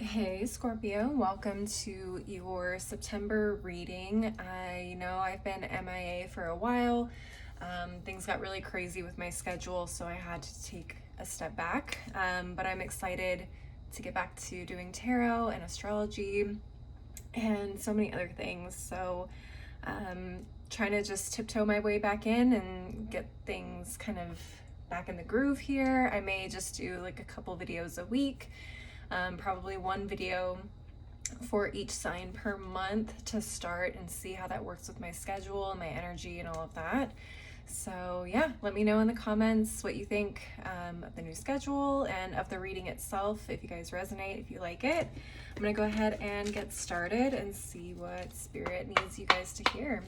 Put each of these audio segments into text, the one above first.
Hey Scorpio, welcome to your September reading. I know I've been MIA for a while. Things got really crazy with my schedule, so I had to take a step back. But I'm excited to get back to doing tarot and astrology and so many other things. So trying to just tiptoe my way back in and get things kind of back in the groove here. I may just do like a couple videos a week. Probably one video for each sign per month to start and see how that works with my schedule and my energy and all of that. So yeah, let me know in the comments what you think of the new schedule and of the reading itself, if you guys resonate, if you like it. I'm gonna go ahead and get started and see what Spirit needs you guys to hear.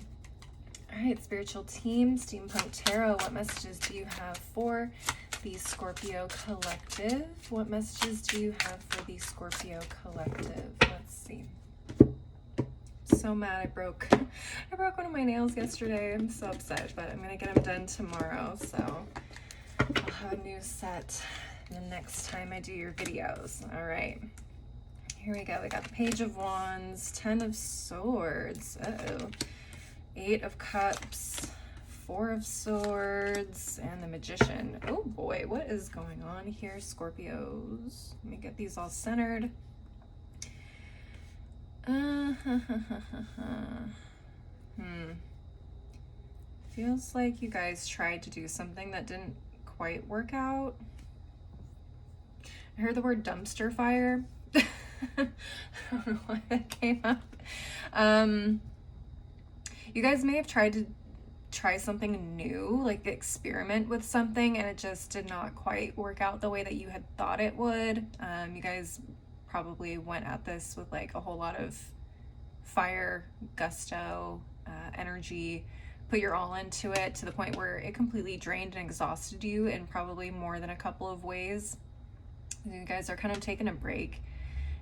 All right, spiritual team, Steampunk Tarot, what messages do you have for the Scorpio collective? What messages do you have for the Scorpio collective? Let's see. So mad I broke one of my nails yesterday. I'm so upset, but I'm gonna get them done tomorrow, so I'll have a new set the next time I do your videos. All right, here we go. We got the Page of Wands, 10 of Swords, Eight of Cups, Four of Swords, and the Magician. Oh boy, what is going on here, Scorpios? Let me get these all centered. Feels like you guys tried to do something that didn't quite work out. I heard the word dumpster fire. I don't know why that came up. You guys may have tried to try something new, like experiment with something, and it just did not quite work out the way that you had thought it would. You guys probably went at this with like a whole lot of fire, gusto, energy, put your all into it to the point where it completely drained and exhausted you in probably more than a couple of ways. You guys are kind of taking a break,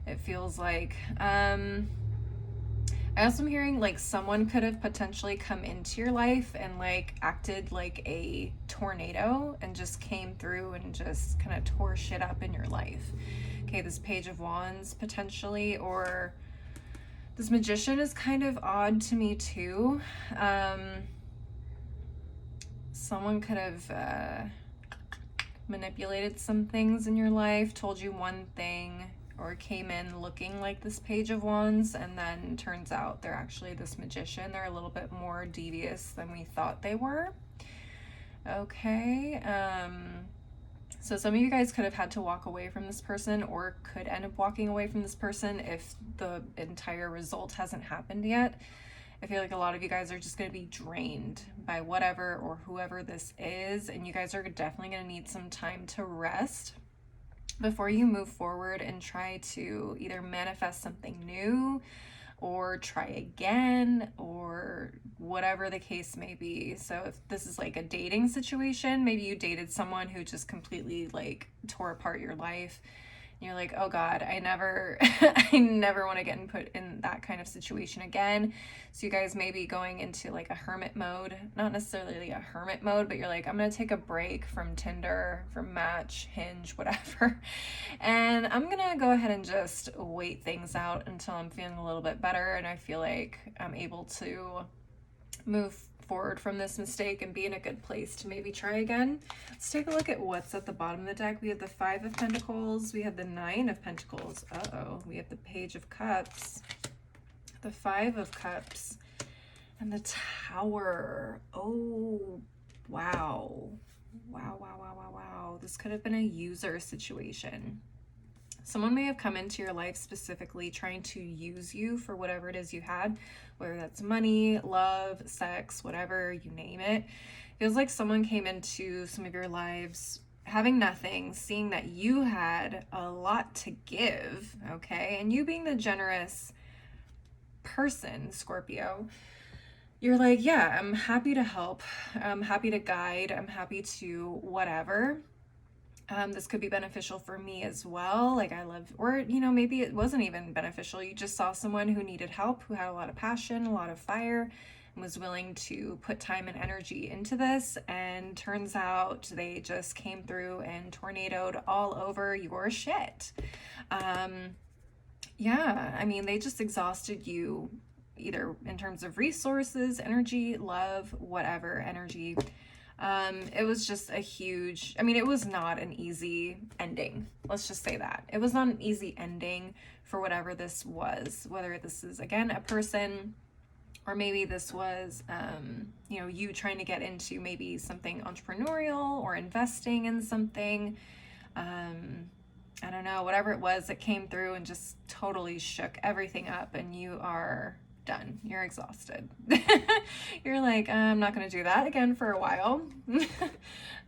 it feels like. I also am hearing like someone could have potentially come into your life and like acted like a tornado and just came through and just kind of tore shit up in your life. Okay, this Page of Wands potentially, or this Magician is kind of odd to me too. Someone could have manipulated some things in your life, told you one thing, or came in looking like this Page of Wands, and then turns out they're actually this Magician. They're a little bit more devious than we thought they were. Okay, so some of you guys could have had to walk away from this person, or could end up walking away from this person if the entire result hasn't happened yet. I feel like a lot of you guys are just going to be drained by whatever or whoever this is, and you guys are definitely going to need some time to rest before you move forward and try to either manifest something new or try again, or whatever the case may be. So if this is like a dating situation, maybe you dated someone who just completely like tore apart your life. You're like, oh God, I never want to get put in that kind of situation again. So you guys may be going into like a hermit mode, not necessarily a hermit mode, but you're like, I'm going to take a break from Tinder, from Match, Hinge, whatever. And I'm going to go ahead and just wait things out until I'm feeling a little bit better and I feel like I'm able to move forward from this mistake and be in a good place to maybe try again. Let's take a look at what's at the bottom of the deck. We have the Five of Pentacles, we have the Nine of Pentacles, we have the Page of Cups, the Five of Cups, and the Tower. Oh, wow. This could have been a user situation. Someone may have come into your life specifically trying to use you for whatever it is you had, whether that's money, love, sex, whatever, you name it. Feels like someone came into some of your lives having nothing, seeing that you had a lot to give, okay? And you being the generous person, Scorpio, you're like, yeah, I'm happy to help. I'm happy to guide. I'm happy to whatever. This could be beneficial for me as well. Like I love, or, you know, maybe it wasn't even beneficial. You just saw someone who needed help, who had a lot of passion, a lot of fire, and was willing to put time and energy into this. And turns out they just came through and tornadoed all over your shit. Yeah, I mean, they just exhausted you either in terms of resources, energy, love, whatever energy. It was just a huge, I mean, it was not an easy ending. Let's just say that. It was not an easy ending for whatever this was, whether this is, again, a person, or maybe this was, you know, you trying to get into maybe something entrepreneurial or investing in something. I don't know, whatever it was that came through and just totally shook everything up, and you are done. You're exhausted. You're like, I'm not going to do that again for a while.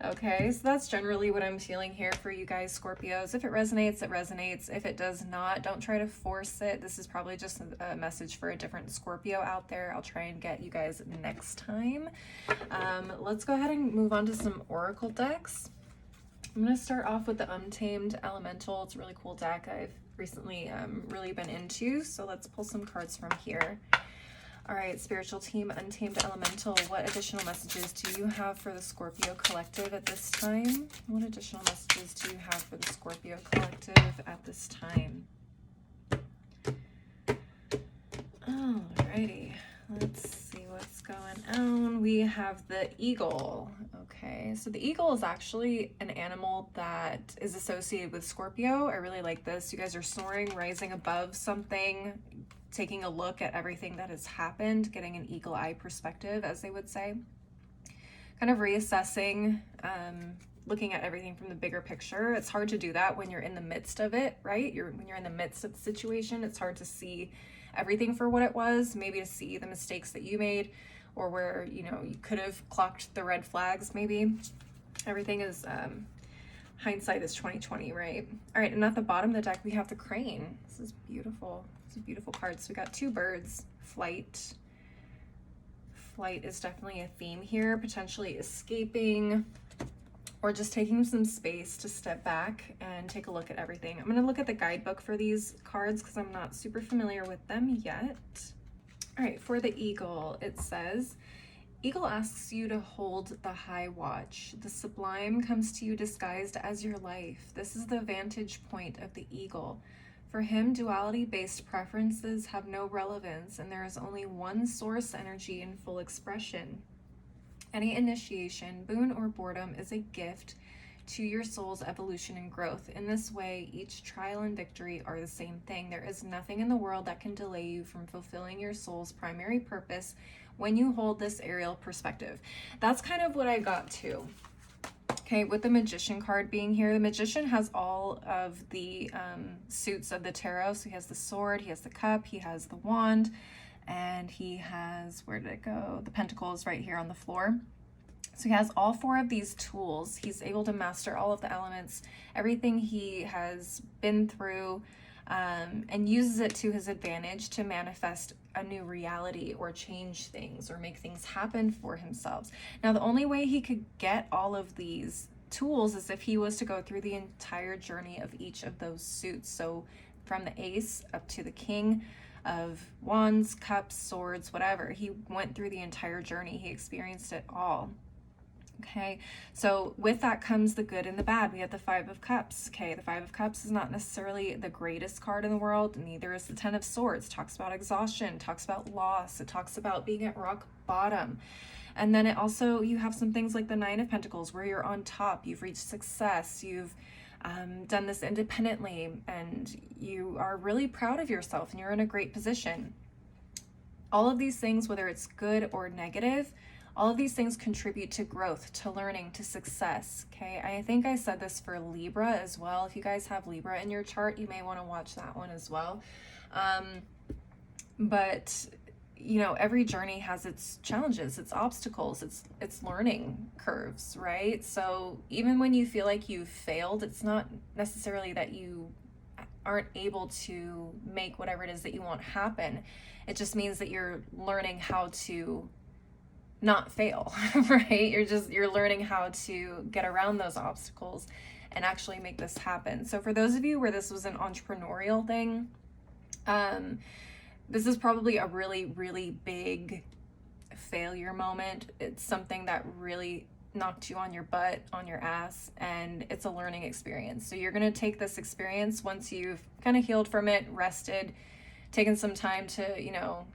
Okay, so that's generally what I'm feeling here for you guys, Scorpios. If it resonates, it resonates. If it does not, don't try to force it. This is probably just a message for a different Scorpio out there. I'll try and get you guys next time. Let's go ahead and move on to some oracle decks. I'm going to start off with the Untamed Elemental. It's a really cool deck I've recently really been into. So let's pull some cards from here. All right, spiritual team, Untamed Elemental. What additional messages do you have for the Scorpio Collective at this time? What additional messages do you have for the Scorpio Collective at this time? Alrighty, let's see what's going on. We have the eagle. Okay, so the eagle is actually an animal that is associated with Scorpio. I really like this. You guys are soaring, rising above something, taking a look at everything that has happened, getting an eagle eye perspective, as they would say. Kind of reassessing, looking at everything from the bigger picture. It's hard to do that when you're in the midst of it, right? When you're in the midst of the situation, it's hard to see everything for what it was, maybe to see the mistakes that you made, or where, you know, you could have clocked the red flags, maybe. Everything is, hindsight is 2020, right? All right, and at the bottom of the deck, we have the crane. This is beautiful. It's a beautiful card. So we got two birds, flight. Flight is definitely a theme here, potentially escaping, or just taking some space to step back and take a look at everything. I'm going to look at the guidebook for these cards because I'm not super familiar with them yet. All right, for the eagle, it says, eagle asks you to hold the high watch. The sublime comes to you disguised as your life. This is the vantage point of the eagle. For him, duality-based preferences have no relevance, and there is only one source energy in full expression. Any initiation, boon, or boredom is a gift to your soul's evolution and growth. In this way, each trial and victory are the same thing. There is nothing in the world that can delay you from fulfilling your soul's primary purpose when you hold this aerial perspective. That's kind of what I got to. Okay, with the Magician card being here, the Magician has all of the suits of the tarot. So he has the sword, he has the cup, he has the wand, and he has, where did it go? The Pentacles right here on the floor. So he has all four of these tools. He's able to master all of the elements, everything he has been through, and uses it to his advantage to manifest a new reality or change things or make things happen for himself. Now, the only way he could get all of these tools is if he was to go through the entire journey of each of those suits. So from the ace up to the king of wands, cups, swords, whatever. He went through the entire journey. He experienced it all. Okay, so with that comes the good and the bad. We have the Five of Cups. Okay, the Five of Cups is not necessarily the greatest card in the world. Neither is the Ten of Swords. It talks about exhaustion, talks about loss. It talks about being at rock bottom. And then it also, you have some things like the Nine of Pentacles where you're on top. You've reached success. You've done this independently, and you are really proud of yourself, and you're in a great position. All of these things, whether it's good or negative, all of these things contribute to growth, to learning, to success. Okay, I think I said this for Libra as well. If you guys have Libra in your chart, you may want to watch that one as well. But you know, every journey has its challenges, its obstacles, its learning curves, right? So even when you feel like you've failed, it's not necessarily that you aren't able to make whatever it is that you want happen. It just means that you're learning how to not fail, right? You're learning how to get around those obstacles and actually make this happen. So for those of you where this was an entrepreneurial thing, this is probably a really, really big failure moment. It's something that really knocked you on your butt, on your ass, and it's a learning experience. So you're going to take this experience once you've kind of healed from it, rested, taken some time to, you know,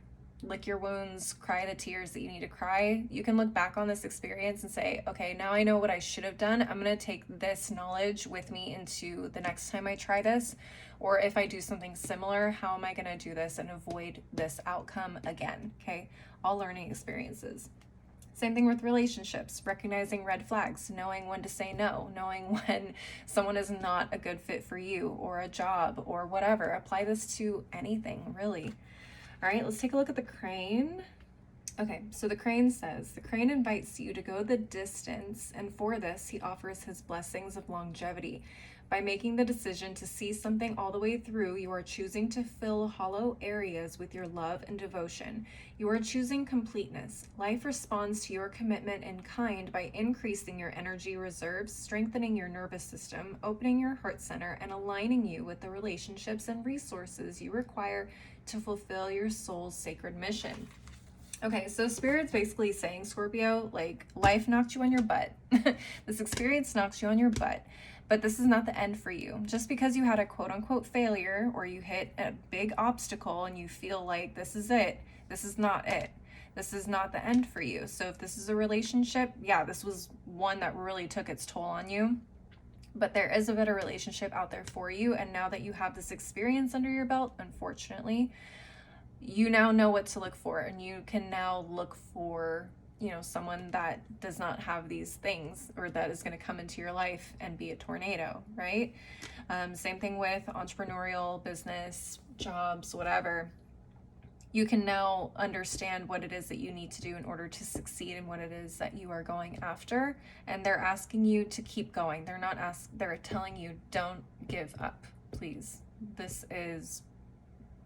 lick your wounds, cry the tears that you need to cry. You can look back on this experience and say, okay, now I know what I should have done. I'm going to take this knowledge with me into the next time I try this. Or if I do something similar, how am I going to do this and avoid this outcome again? Okay, all learning experiences. Same thing with relationships, recognizing red flags, knowing when to say no, knowing when someone is not a good fit for you or a job or whatever. Apply this to anything, really. All right, let's take a look at the crane. Okay, so the crane says, the crane invites you to go the distance, and for this, he offers his blessings of longevity. By making the decision to see something all the way through, you are choosing to fill hollow areas with your love and devotion. You are choosing completeness. Life responds to your commitment in kind by increasing your energy reserves, strengthening your nervous system, opening your heart center, and aligning you with the relationships and resources you require to fulfill your soul's sacred mission. Okay, so Spirit's basically saying, Scorpio, like, life knocked you on your butt. This experience knocks you on your butt. But this is not the end for you. Just because you had a quote unquote failure or you hit a big obstacle and you feel like this is it, this is not it. This is not the end for you. So if this is a relationship, yeah, this was one that really took its toll on you. But there is a better relationship out there for you. And now that you have this experience under your belt, unfortunately, you now know what to look for. And you can now look for, you know, someone that does not have these things or that is going to come into your life and be a tornado, right? Same thing with entrepreneurial business, jobs, whatever. You can now understand what it is that you need to do in order to succeed in what it is that you are going after. And they're asking you to keep going. They're telling you, don't give up, please. This is,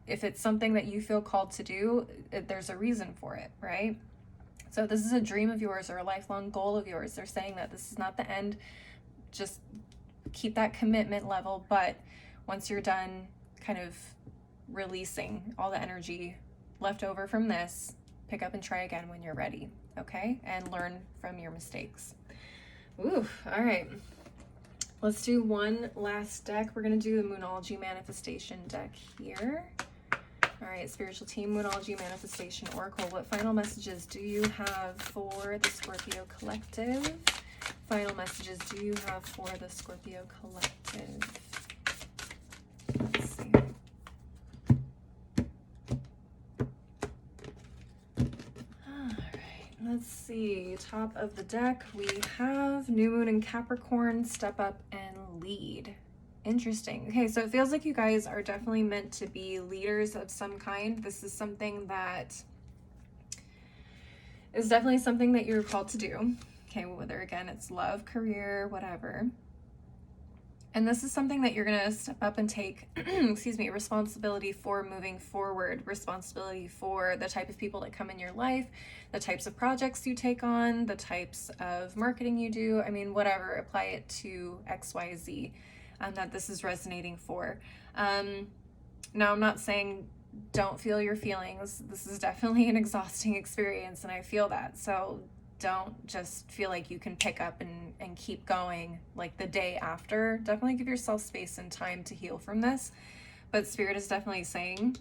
if it's something that you feel called to do, there's a reason for it, right? So this is a dream of yours or a lifelong goal of yours. They're saying that this is not the end. Just keep that commitment level. But once you're done kind of releasing all the energy left over from this, pick up and try again when you're ready, okay? And learn from your mistakes. Ooh, all right. Let's do one last deck. We're going to do the Moonology Manifestation deck here. All right, Spiritual Team, Moonology Manifestation Oracle. What final messages do you have for the Scorpio Collective? Final messages do you have for the Scorpio Collective? Let's see. All right, let's see. Top of the deck, we have New Moon in Capricorn, Step Up and Lead. Interesting. Okay, so it feels like you guys are definitely meant to be leaders of some kind. This is something that is definitely something that you're called to do. Okay, whether again it's love, career, whatever. And this is something that you're going to step up and take, excuse me, responsibility for moving forward, responsibility for the type of people that come in your life, the types of projects you take on, the types of marketing you do. I mean, whatever, apply it to XYZ. That this is resonating for. Now, I'm not saying don't feel your feelings. This is definitely an exhausting experience, and I feel that. So don't just feel like you can pick up and keep going like the day after. Definitely give yourself space and time to heal from this. But Spirit is definitely saying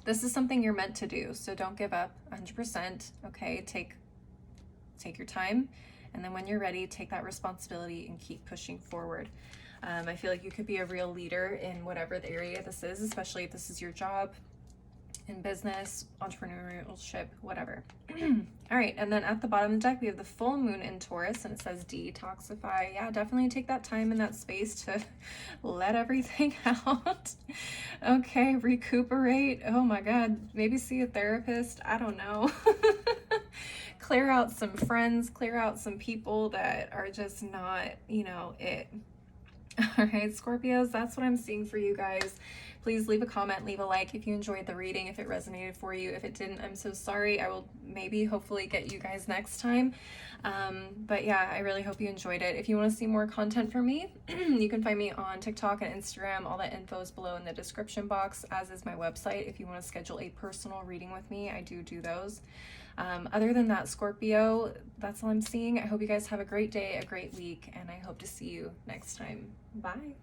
this is something you're meant to do. So don't give up 100%. Okay, take your time. And then when you're ready, take that responsibility and keep pushing forward. I feel like you could be a real leader in whatever the area this is, especially if this is your job, in business, entrepreneurship, whatever. All right, and then at the bottom of the deck, we have the full moon in Taurus, and it says detoxify. Yeah, definitely take that time and that space to let everything out. Okay, recuperate. Oh my God, maybe see a therapist. I don't know. Clear out some friends, clear out some people that are just not, you know, it. All right, Scorpios, that's what I'm seeing for you guys. Please leave a comment, leave a like if you enjoyed the reading, if it resonated for you. If it didn't, I'm so sorry. I will maybe hopefully get you guys next time. But yeah, I really hope you enjoyed it. If you want to see more content from me, you can find me on TikTok and Instagram. All that info is below in the description box, as is my website. If you want to schedule a personal reading with me, I do those. Other than that, Scorpio, that's all I'm seeing. I hope you guys have a great day, a great week, and I hope to see you next time. Bye.